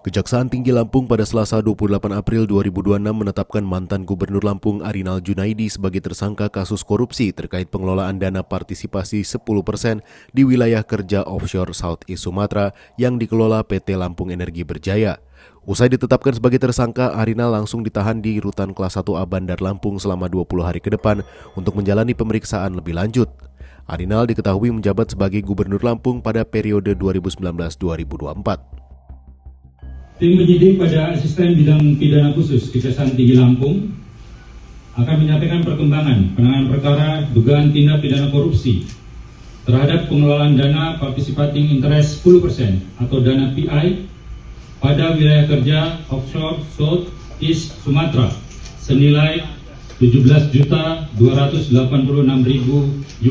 Kejaksaan Tinggi Lampung pada Selasa 28 April 2026 menetapkan mantan Gubernur Lampung Arinal Junaidi sebagai tersangka kasus korupsi terkait pengelolaan dana partisipasi 10% di wilayah kerja offshore Southeast Sumatera yang dikelola PT Lampung Energi Berjaya. Usai ditetapkan sebagai tersangka, Arinal langsung ditahan di Rutan Kelas 1A Bandar Lampung selama 20 hari ke depan untuk menjalani pemeriksaan lebih lanjut. Arinal diketahui menjabat sebagai Gubernur Lampung pada periode 2019-2024. Tim penyidik pada Asisten Bidang Pidana Khusus Kejaksaan Tinggi Lampung akan menyampaikan perkembangan penanganan perkara dugaan tindak pidana korupsi terhadap pengelolaan dana participating interest 10% atau dana PI pada wilayah kerja offshore South East Sumatera senilai 17.286.000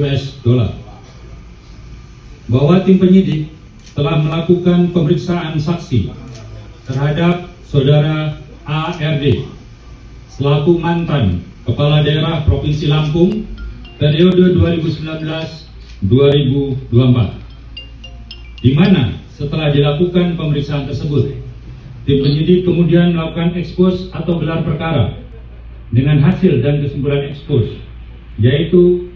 US dollar. Bahwa tim penyidik telah melakukan pemeriksaan saksi terhadap Saudara ARD selaku mantan Kepala Daerah Provinsi Lampung periode 2019-2024, di mana setelah dilakukan pemeriksaan tersebut, tim penyidik kemudian melakukan ekspos atau gelar perkara dengan hasil dan kesimpulan ekspos, yaitu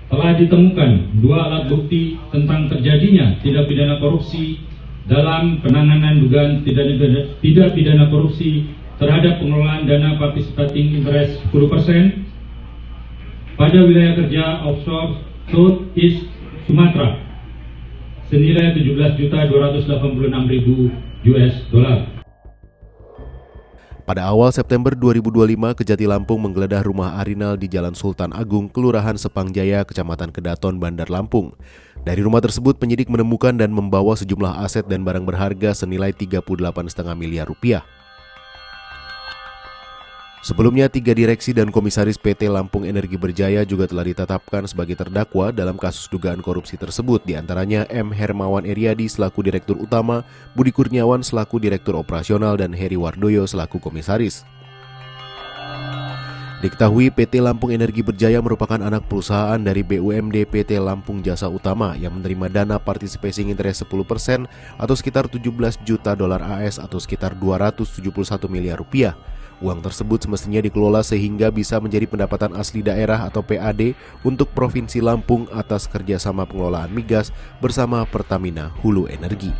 telah ditemukan 2 alat bukti tentang terjadinya tindak pidana korupsi dalam penanganan dugaan tidak pidana korupsi terhadap pengelolaan dana participating interest 10% pada wilayah kerja offshore South East Sumatera senilai 17.286.000 US dollar. Pada awal September 2025, Kejati Lampung menggeledah rumah Arinal di Jalan Sultan Agung, Kelurahan Sepangjaya, Kecamatan Kedaton, Bandar Lampung. Dari rumah tersebut, penyidik menemukan dan membawa sejumlah aset dan barang berharga senilai 38,5 miliar rupiah. Sebelumnya, 3 direksi dan komisaris PT Lampung Energi Berjaya juga telah ditetapkan sebagai terdakwa dalam kasus dugaan korupsi tersebut, diantaranya M. Hermawan Eriadi selaku Direktur Utama, Budi Kurniawan selaku Direktur Operasional, dan Heri Wardoyo selaku komisaris. Diketahui PT Lampung Energi Berjaya merupakan anak perusahaan dari BUMD PT Lampung Jasa Utama yang menerima dana participating interest 10% atau sekitar 17 juta dolar AS atau sekitar 271 miliar rupiah. Uang tersebut semestinya dikelola sehingga bisa menjadi pendapatan asli daerah atau PAD untuk Provinsi Lampung atas kerjasama pengelolaan migas bersama Pertamina Hulu Energi.